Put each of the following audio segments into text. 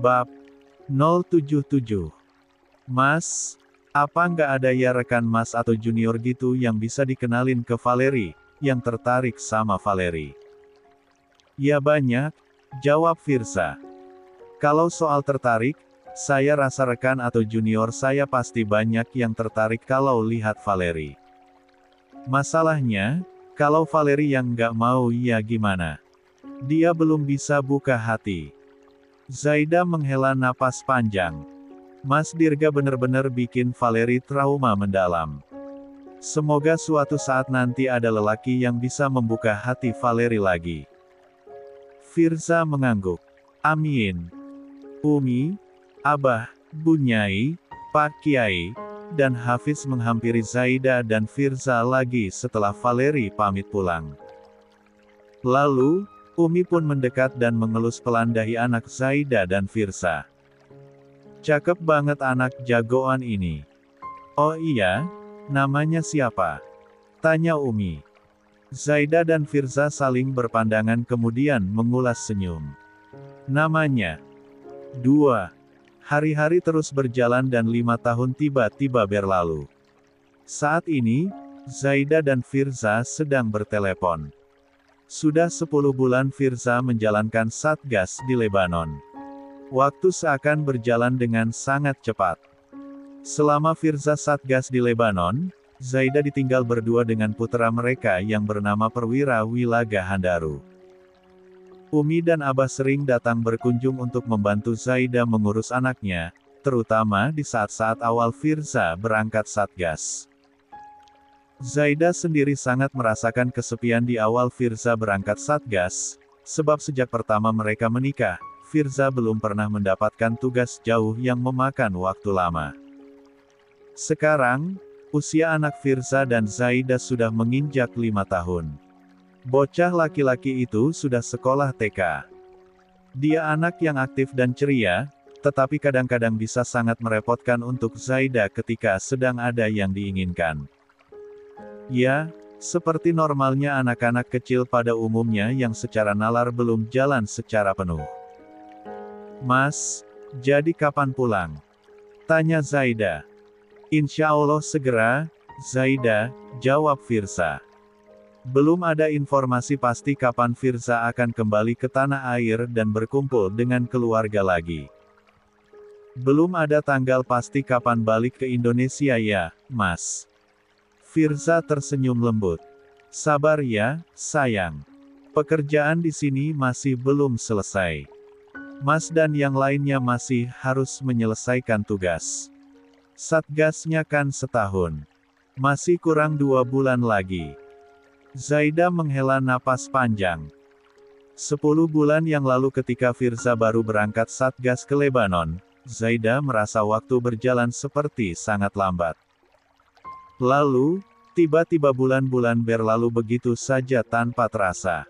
Bab 077. Mas, apa nggak ada ya rekan Mas atau junior gitu yang bisa dikenalin ke Valeri, yang tertarik sama Valeri? Ya banyak, jawab Firza. Kalau soal tertarik, saya rasa rekan atau junior saya pasti banyak yang tertarik kalau lihat Valeri. Masalahnya, kalau Valeri yang nggak mau ya gimana? Dia belum bisa buka hati. Zaida menghela napas panjang. Mas Dirga bener-bener bikin Valeri trauma mendalam. Semoga suatu saat nanti ada lelaki yang bisa membuka hati Valeri lagi. Firza mengangguk. Amin. Umi, Abah, Bunyai, Pak Kiai, dan Hafiz menghampiri Zaida dan Firza lagi setelah Valeri pamit pulang. Lalu, Umi pun mendekat dan mengelus pelan dahi anak Zaida dan Firza. Cakep banget anak jagoan ini. Oh iya, namanya siapa? Tanya Umi. Zaida dan Firza saling berpandangan kemudian mengulas senyum. Namanya. 2. Hari-hari terus berjalan dan 5 tahun tiba-tiba berlalu. Saat ini, Zaida dan Firza sedang bertelepon. Sudah 10 bulan Firza menjalankan Satgas di Lebanon. Waktu seakan berjalan dengan sangat cepat. Selama Firza Satgas di Lebanon, Zaida ditinggal berdua dengan putra mereka yang bernama Perwira Wilaga Handaru. Umi dan Abah sering datang berkunjung untuk membantu Zaida mengurus anaknya, terutama di saat-saat awal Firza berangkat Satgas. Zaida sendiri sangat merasakan kesepian di awal Firza berangkat Satgas, sebab sejak pertama mereka menikah, Firza belum pernah mendapatkan tugas jauh yang memakan waktu lama. Sekarang, usia anak Firza dan Zaida sudah menginjak 5 tahun. Bocah laki-laki itu sudah sekolah TK. Dia anak yang aktif dan ceria, tetapi kadang-kadang bisa sangat merepotkan untuk Zaida ketika sedang ada yang diinginkan. Ya, seperti normalnya anak-anak kecil pada umumnya yang secara nalar belum jalan secara penuh. Mas, jadi kapan pulang? Tanya Zaida. Insya Allah segera, Zaida, jawab Firza. Belum ada informasi pasti kapan Firza akan kembali ke tanah air dan berkumpul dengan keluarga lagi. Belum ada tanggal pasti kapan balik ke Indonesia ya, Mas. Firza tersenyum lembut. Sabar ya, sayang. Pekerjaan di sini masih belum selesai. Mas dan yang lainnya masih harus menyelesaikan tugas. Satgasnya kan setahun. Masih kurang 2 bulan lagi. Zaida menghela napas panjang. 10 bulan yang lalu ketika Firza baru berangkat Satgas ke Lebanon, Zaida merasa waktu berjalan seperti sangat lambat. Lalu, tiba-tiba bulan-bulan berlalu begitu saja tanpa terasa.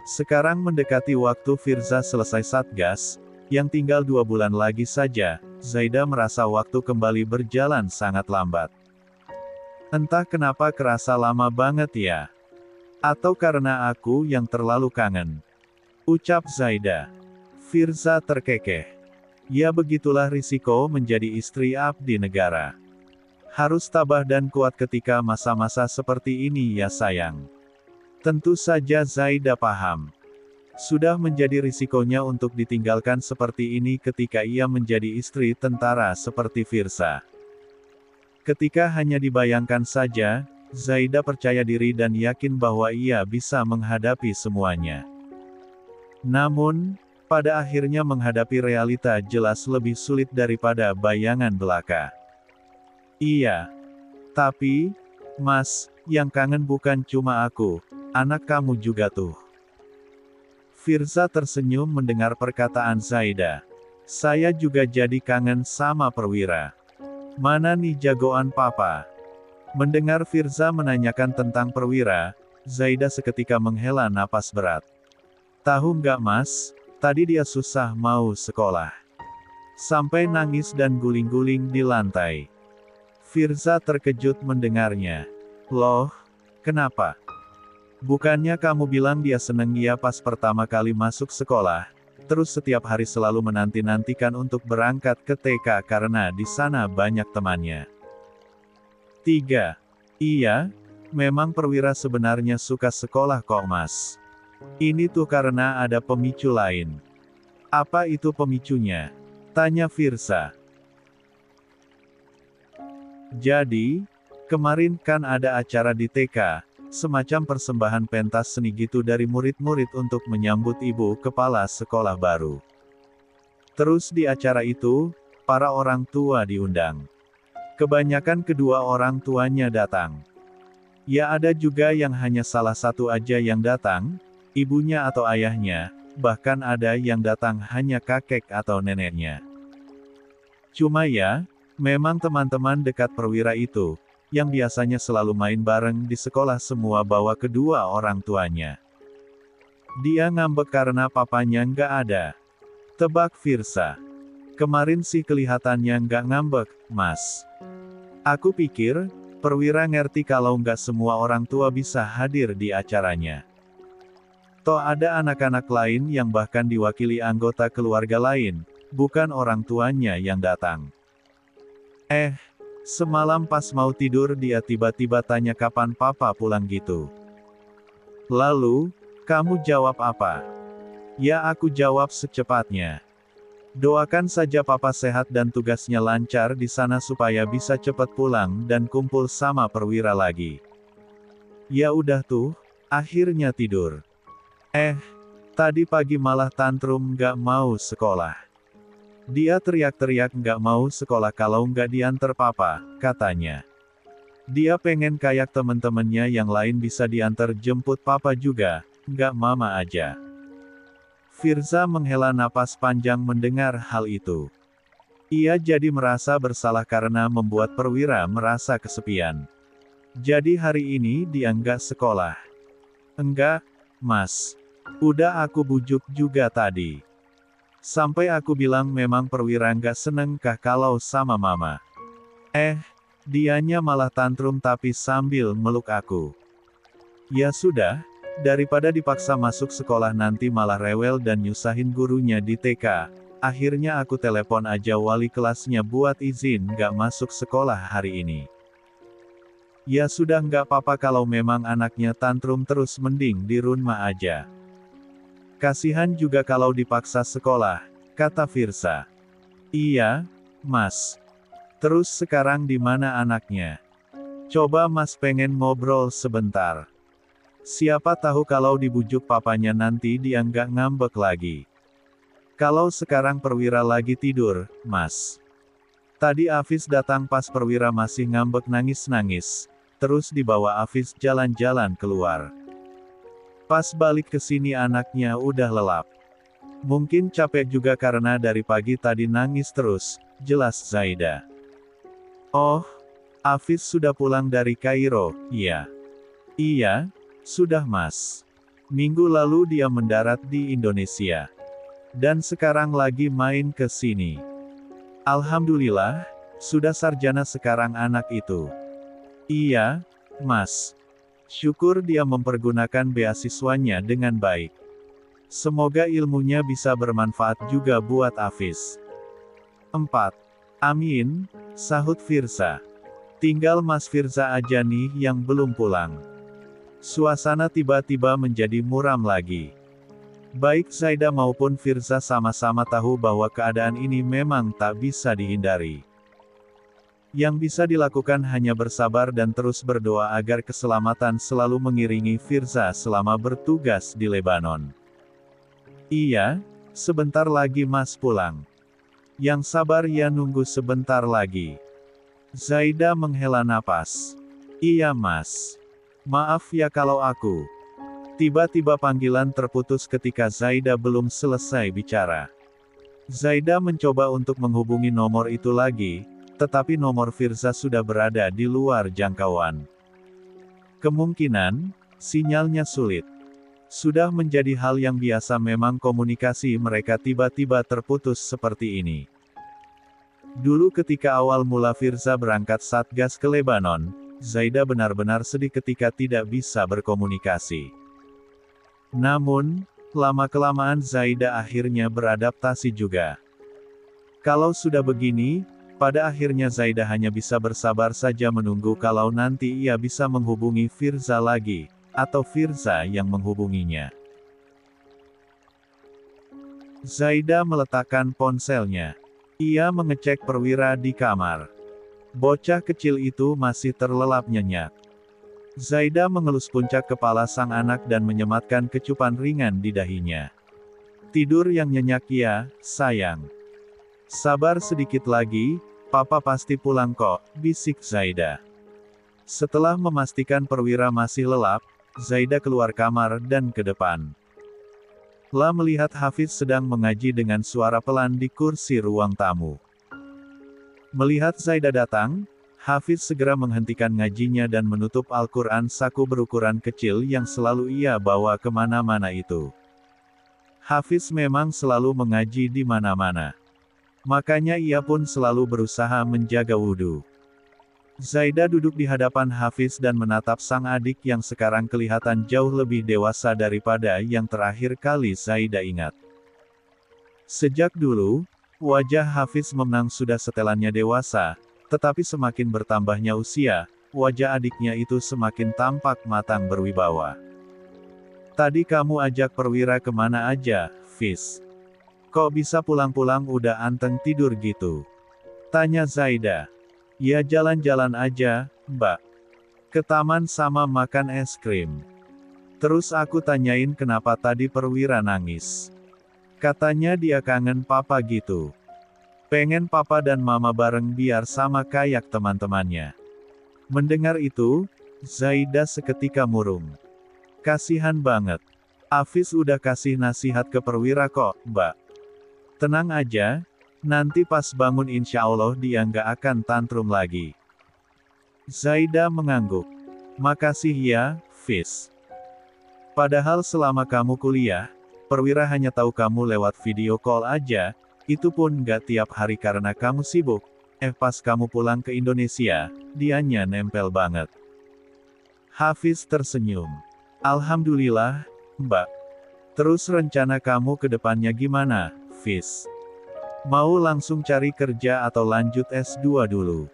Sekarang mendekati waktu Firza selesai Satgas, yang tinggal 2 bulan lagi saja, Zaida merasa waktu kembali berjalan sangat lambat. Entah kenapa kerasa lama banget ya. Atau karena aku yang terlalu kangen. Ucap Zaida. Firza terkekeh. Ya begitulah risiko menjadi istri abdi negara. Harus tabah dan kuat ketika masa-masa seperti ini ya sayang. Tentu saja Zaida paham. Sudah menjadi risikonya untuk ditinggalkan seperti ini ketika ia menjadi istri tentara seperti Firza. Ketika hanya dibayangkan saja, Zaida percaya diri dan yakin bahwa ia bisa menghadapi semuanya. Namun, pada akhirnya menghadapi realita jelas lebih sulit daripada bayangan belaka. Iya. Tapi, Mas, yang kangen bukan cuma aku, anak kamu juga tuh. Firza tersenyum mendengar perkataan Zaida. Saya juga jadi kangen sama Perwira. Mana nih jagoan papa? Mendengar Firza menanyakan tentang Perwira, Zaida seketika menghela napas berat. Tahu nggak Mas, tadi dia susah mau sekolah. Sampai nangis dan guling-guling di lantai. Firza terkejut mendengarnya. Loh, kenapa? Bukannya kamu bilang dia seneng ya pas pertama kali masuk sekolah, terus setiap hari selalu menanti-nantikan untuk berangkat ke TK karena di sana banyak temannya. 3. Iya, memang Perwira sebenarnya suka sekolah kok Mas. Ini tuh karena ada pemicu lain. Apa itu pemicunya? Tanya Firsa. Jadi, kemarin kan ada acara di TK, semacam persembahan pentas seni gitu dari murid-murid untuk menyambut ibu kepala sekolah baru. Terus di acara itu, para orang tua diundang. Kebanyakan kedua orang tuanya datang. Ya ada juga yang hanya salah satu aja yang datang, ibunya atau ayahnya, bahkan ada yang datang hanya kakek atau neneknya. Cuma ya, memang teman-teman dekat Perwira itu, yang biasanya selalu main bareng di sekolah semua bawa kedua orang tuanya. Dia ngambek karena papanya nggak ada. Tebak Firsa. Kemarin sih kelihatannya nggak ngambek, Mas. Aku pikir, Perwira ngerti kalau nggak semua orang tua bisa hadir di acaranya. Toh ada anak-anak lain yang bahkan diwakili anggota keluarga lain, bukan orang tuanya yang datang. Semalam pas mau tidur dia tiba-tiba tanya kapan papa pulang gitu. Lalu, kamu jawab apa? Ya aku jawab secepatnya. Doakan saja papa sehat dan tugasnya lancar di sana supaya bisa cepat pulang dan kumpul sama Perwira lagi. Ya udah tuh, akhirnya tidur. Tadi pagi malah tantrum nggak mau sekolah. Dia teriak-teriak nggak mau sekolah kalau nggak diantar papa, katanya. Dia pengen kayak temen-temennya yang lain bisa diantar jemput papa juga, nggak mama aja. Firsa menghela napas panjang mendengar hal itu. Ia jadi merasa bersalah karena membuat Perwira merasa kesepian. Jadi hari ini dia nggak sekolah. Enggak, Mas. Udah aku bujuk juga tadi. Sampai aku bilang memang Perwira nggak seneng kah kalau sama mama. Dianya malah tantrum tapi sambil meluk aku. Ya sudah, daripada dipaksa masuk sekolah nanti malah rewel dan nyusahin gurunya di TK, akhirnya aku telepon aja wali kelasnya buat izin nggak masuk sekolah hari ini. Ya sudah nggak apa-apa kalau memang anaknya tantrum terus mending di rumah aja. Kasihan juga kalau dipaksa sekolah, kata Firsa. Iya, Mas. Terus sekarang di mana anaknya? Coba Mas pengen ngobrol sebentar. Siapa tahu kalau dibujuk papanya nanti dia nggak ngambek lagi. Kalau sekarang Perwira lagi tidur, Mas. Tadi Afis datang pas Perwira masih ngambek nangis-nangis, terus dibawa Afis jalan-jalan keluar. Pas balik ke sini anaknya udah lelap. Mungkin capek juga karena dari pagi tadi nangis terus, jelas Zaida. Oh, Afis sudah pulang dari Kairo, ya? Iya, sudah Mas. Minggu lalu dia mendarat di Indonesia. Dan sekarang lagi main ke sini. Alhamdulillah, sudah sarjana sekarang anak itu. Iya, Mas. Syukur dia mempergunakan beasiswanya dengan baik. Semoga ilmunya bisa bermanfaat juga buat Afis. 4. Amin, sahut Firsa. Tinggal Mas Firsa aja nih yang belum pulang. Suasana tiba-tiba menjadi muram lagi. Baik Zaida maupun Firsa sama-sama tahu bahwa keadaan ini memang tak bisa dihindari. Yang bisa dilakukan hanya bersabar dan terus berdoa agar keselamatan selalu mengiringi Firsa selama bertugas di Lebanon. Iya, sebentar lagi Mas pulang. Yang sabar ya nunggu sebentar lagi. Zaida menghela napas. Iya Mas. Maaf ya kalau aku. Tiba-tiba panggilan terputus ketika Zaida belum selesai bicara. Zaida mencoba untuk menghubungi nomor itu lagi, tetapi nomor Firsa sudah berada di luar jangkauan. Kemungkinan, sinyalnya sulit. Sudah menjadi hal yang biasa memang komunikasi mereka tiba-tiba terputus seperti ini. Dulu ketika awal mula Firsa berangkat satgas ke Lebanon, Zaida benar-benar sedih ketika tidak bisa berkomunikasi. Namun, Lama-kelamaan Zaida akhirnya beradaptasi juga. Kalau sudah begini, pada akhirnya Zaida hanya bisa bersabar saja menunggu kalau nanti ia bisa menghubungi Firza lagi, atau Firza yang menghubunginya. Zaida meletakkan ponselnya. Ia mengecek perwira di kamar. Bocah kecil itu masih terlelap nyenyak. Zaida mengelus puncak kepala sang anak dan menyematkan kecupan ringan di dahinya. Tidur yang nyenyak ya, sayang. Sabar sedikit lagi, papa pasti pulang kok, bisik Zaida. Setelah memastikan perwira masih lelap, Zaida keluar kamar dan ke depan. La melihat Hafiz sedang mengaji dengan suara pelan di kursi ruang tamu. Melihat Zaida datang, Hafiz segera menghentikan ngajinya dan menutup Al-Quran saku berukuran kecil yang selalu ia bawa kemana-mana itu. Hafiz memang selalu mengaji di mana-mana. Makanya ia pun selalu berusaha menjaga wudhu. Zaida duduk di hadapan Hafiz dan menatap sang adik yang sekarang kelihatan jauh lebih dewasa daripada yang terakhir kali Zaida ingat. Sejak dulu, wajah Hafiz memang sudah setelannya dewasa, tetapi semakin bertambahnya usia, wajah adiknya itu semakin tampak matang berwibawa. Tadi kamu ajak perwira kemana aja, Fiz? Kok bisa pulang-pulang udah anteng tidur gitu? Tanya Zaida. Ya jalan-jalan aja, Mbak. Ke taman sama makan es krim. Terus aku tanyain kenapa tadi perwira nangis. Katanya dia kangen papa gitu. Pengen papa dan mama bareng biar sama kayak teman-temannya. Mendengar itu, Zaida seketika murung. Kasihan banget. Hafiz udah kasih nasihat ke perwira kok, Mbak. Tenang aja, nanti pas bangun insya Allah dia nggak akan tantrum lagi. Zaida mengangguk. Makasih ya, Fiz. Padahal selama kamu kuliah, perwira hanya tahu kamu lewat video call aja, itu pun nggak tiap hari karena kamu sibuk. Pas kamu pulang ke Indonesia, dianya nempel banget. Hafiz tersenyum. Alhamdulillah, Mbak. Terus rencana kamu ke depannya gimana, Fiz? Mau langsung cari kerja atau lanjut S2 dulu?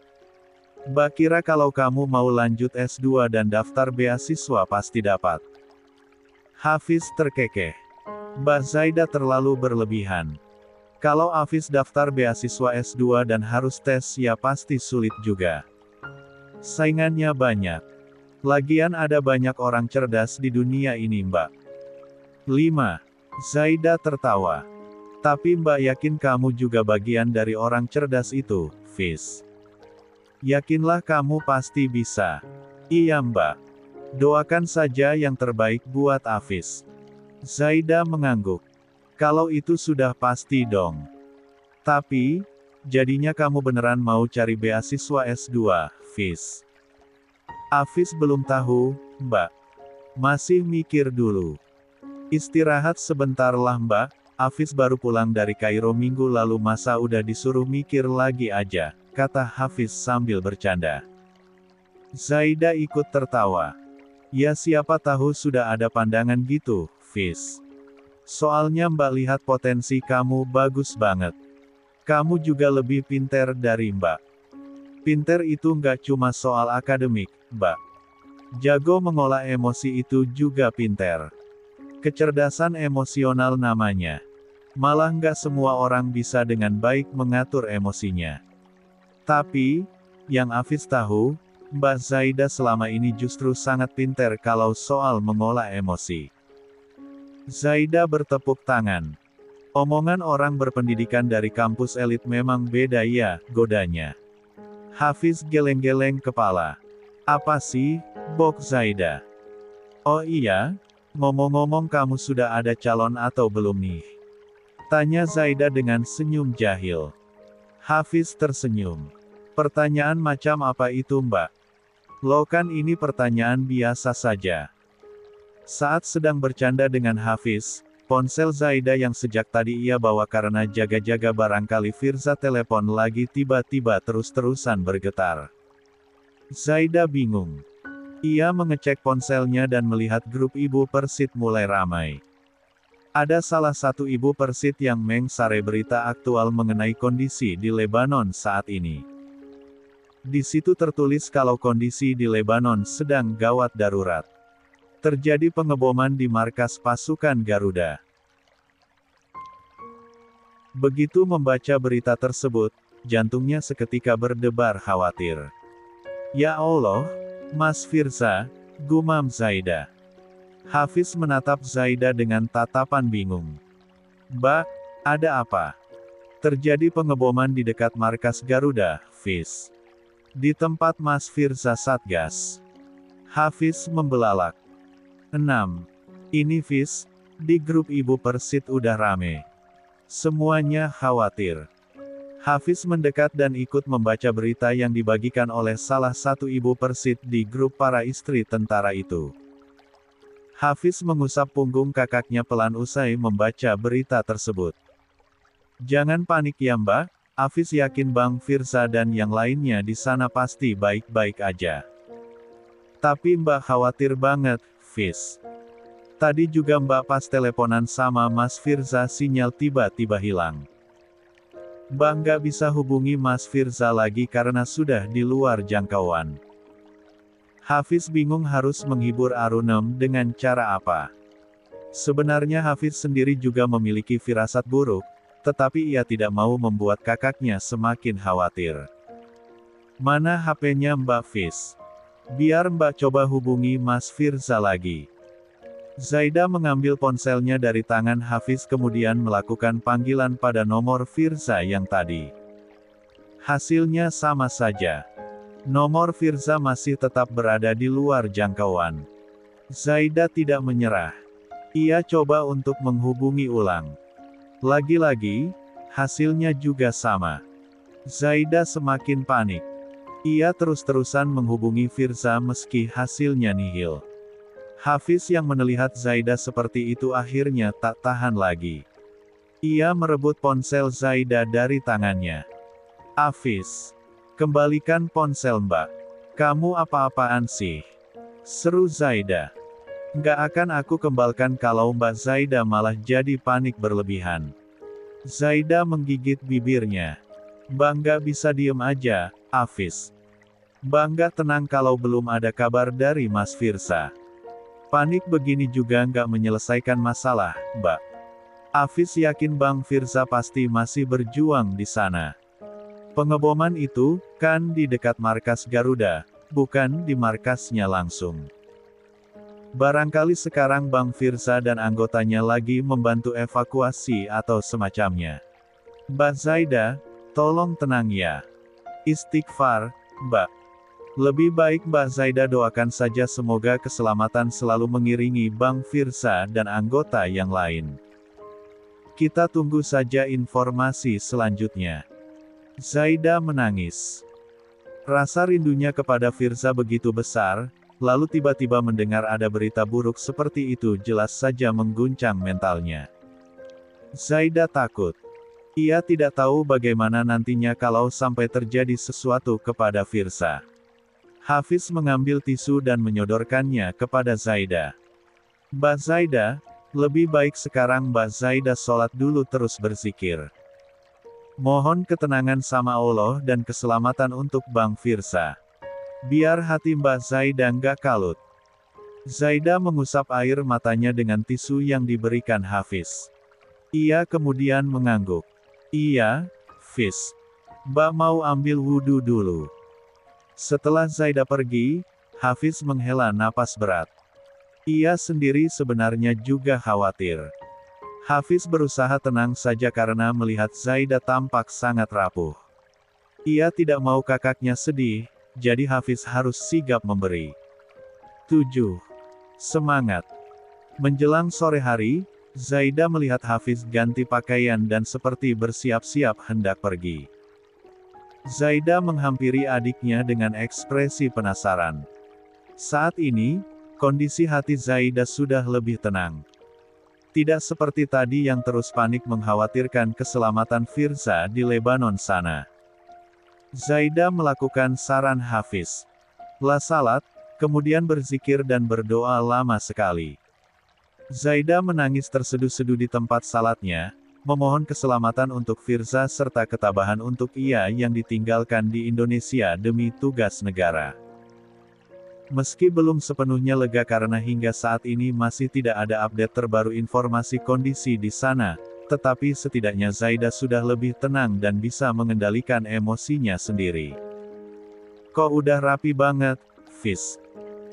Mbak kira kalau kamu mau lanjut S2 dan daftar beasiswa pasti dapat. Hafiz terkekeh. Mbak Zaida terlalu berlebihan. Kalau Hafiz daftar beasiswa S2 dan harus tes ya pasti sulit juga. Saingannya banyak. Lagian ada banyak orang cerdas di dunia ini Mbak. 5. Zaida tertawa. Tapi Mbak yakin kamu juga bagian dari orang cerdas itu, Fiz? Yakinlah kamu pasti bisa. Iya Mbak. Doakan saja yang terbaik buat Hafiz. Zaida mengangguk. Kalau itu sudah pasti dong. Tapi, jadinya kamu beneran mau cari beasiswa S2, Fiz? Hafiz belum tahu, Mbak. Masih mikir dulu. Istirahat sebentar lah Mbak, Hafiz baru pulang dari Kairo minggu lalu masa udah disuruh mikir lagi aja, kata Hafiz sambil bercanda. Zaida ikut tertawa. Ya siapa tahu sudah ada pandangan gitu, Fiz. Soalnya Mbak lihat potensi kamu bagus banget. Kamu juga lebih pinter dari Mbak. Pinter itu nggak cuma soal akademik, Mbak. Jago mengolah emosi itu juga pinter. Kecerdasan emosional namanya. Malah nggak semua orang bisa dengan baik mengatur emosinya. Tapi, yang Hafiz tahu, Mbak Zaida selama ini justru sangat pinter kalau soal mengolah emosi. Zaida bertepuk tangan. Omongan orang berpendidikan dari kampus elit memang beda ya, godanya. Hafiz geleng-geleng kepala. Apa sih, Bok Zaida? Oh iya, ngomong-ngomong kamu sudah ada calon atau belum nih? Tanya Zaida dengan senyum jahil. Hafiz tersenyum. Pertanyaan macam apa itu Mbak? Lo kan ini pertanyaan biasa saja. Saat sedang bercanda dengan Hafiz, ponsel Zaida yang sejak tadi ia bawa karena jaga-jaga barangkali Firza telepon lagi tiba-tiba terus-terusan bergetar. Zaida bingung. Ia mengecek ponselnya dan melihat grup ibu Persit mulai ramai. Ada salah satu ibu persit yang mengsare berita aktual mengenai kondisi di Lebanon saat ini. Di situ tertulis kalau kondisi di Lebanon sedang gawat darurat. Terjadi pengeboman di markas pasukan Garuda. Begitu membaca berita tersebut, jantungnya seketika berdebar khawatir. Ya Allah, Mas Firza, gumam Zaida. Hafiz menatap Zaida dengan tatapan bingung. Mbak, ada apa? Terjadi pengeboman di dekat markas Garuda, Fiz. Di tempat Mas Firza Satgas. Hafiz membelalak. 6. Ini Fiz, di grup Ibu Persit udah rame. Semuanya khawatir. Hafiz mendekat dan ikut membaca berita yang dibagikan oleh salah satu Ibu Persit di grup para istri tentara itu. Hafiz mengusap punggung kakaknya pelan usai membaca berita tersebut. Jangan panik ya Mbak, Hafiz yakin Bang Firza dan yang lainnya di sana pasti baik-baik aja. Tapi Mbak khawatir banget, Fiz. Tadi juga Mbak pas teleponan sama Mas Firza sinyal tiba-tiba hilang. Mbak nggak bisa hubungi Mas Firza lagi karena sudah di luar jangkauan. Hafiz bingung harus menghibur Arunem dengan cara apa. Sebenarnya Hafiz sendiri juga memiliki firasat buruk, tetapi ia tidak mau membuat kakaknya semakin khawatir. Mana HP-nya Mbak Fiz? Biar Mbak coba hubungi Mas Firza lagi. Zaida mengambil ponselnya dari tangan Hafiz kemudian melakukan panggilan pada nomor Firza yang tadi. Hasilnya sama saja. Nomor Firza masih tetap berada di luar jangkauan. Zaida tidak menyerah. Ia coba untuk menghubungi ulang. Lagi-lagi, hasilnya juga sama. Zaida semakin panik. Ia terus-terusan menghubungi Firza meski hasilnya nihil. Hafiz yang melihat Zaida seperti itu akhirnya tak tahan lagi. Ia merebut ponsel Zaida dari tangannya. Hafiz, kembalikan ponsel Mbak. Kamu apa-apaan sih? Seru Zaida. Nggak akan aku kembalikan kalau Mbak Zaida malah jadi panik berlebihan. Zaida menggigit bibirnya. Mbak nggak bisa diem aja, Hafiz. Mbak nggak tenang kalau belum ada kabar dari Mas Firza. Panik begini juga nggak menyelesaikan masalah, Mbak. Hafiz yakin Bang Firza pasti masih berjuang di sana. Pengeboman itu, kan di dekat markas Garuda, bukan di markasnya langsung. Barangkali sekarang Bang Firza dan anggotanya lagi membantu evakuasi atau semacamnya. Mbak Zaida, tolong tenang ya. Istighfar, Mbak. Lebih baik Mbak Zaida doakan saja semoga keselamatan selalu mengiringi Bang Firza dan anggota yang lain. Kita tunggu saja informasi selanjutnya. Zaida menangis. Rasa rindunya kepada Firza begitu besar, lalu tiba-tiba mendengar ada berita buruk seperti itu jelas saja mengguncang mentalnya. Zaida takut. Ia tidak tahu bagaimana nantinya kalau sampai terjadi sesuatu kepada Firza. Hafiz mengambil tisu dan menyodorkannya kepada Zaida. Mbak Zaida, lebih baik sekarang Mbak Zaida sholat dulu terus berzikir. Mohon ketenangan sama Allah dan keselamatan untuk Bang Firza. Biar hati Mbak Zaida nggak kalut. Zaida mengusap air matanya dengan tisu yang diberikan Hafiz. Ia kemudian mengangguk. Iya, Fiz. Mbak mau ambil wudhu dulu. Setelah Zaida pergi, Hafiz menghela napas berat. Ia sendiri sebenarnya juga khawatir. Hafiz berusaha tenang saja karena melihat Zaida tampak sangat rapuh. Ia tidak mau kakaknya sedih, jadi Hafiz harus sigap memberi. 7. Semangat. Menjelang sore hari, Zaida melihat Hafiz ganti pakaian dan seperti bersiap-siap hendak pergi. Zaida menghampiri adiknya dengan ekspresi penasaran. Saat ini, kondisi hati Zaida sudah lebih tenang. Tidak seperti tadi yang terus panik mengkhawatirkan keselamatan Firza di Lebanon sana. Zaida melakukan saran Hafiz. La salat, kemudian berzikir dan berdoa lama sekali. Zaida menangis terseduh-seduh di tempat salatnya, memohon keselamatan untuk Firza serta ketabahan untuk ia yang ditinggalkan di Indonesia demi tugas negara. Meski belum sepenuhnya lega karena hingga saat ini masih tidak ada update terbaru informasi kondisi di sana, tetapi setidaknya Zaida sudah lebih tenang dan bisa mengendalikan emosinya sendiri. Kok udah rapi banget, Fis?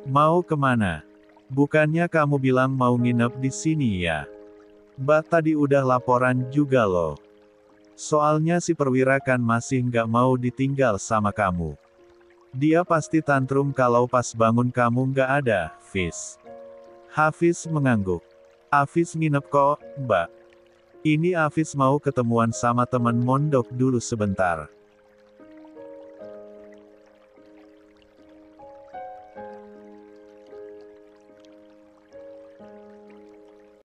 Mau kemana? Bukannya kamu bilang mau nginep di sini ya? Mbak tadi udah laporan juga loh. Soalnya si perwira kan masih nggak mau ditinggal sama kamu. Dia pasti tantrum kalau pas bangun kamu nggak ada, Fis. Hafiz mengangguk. Hafiz nginep kok, Mbak. Ini Hafiz mau ketemuan sama teman mondok dulu sebentar.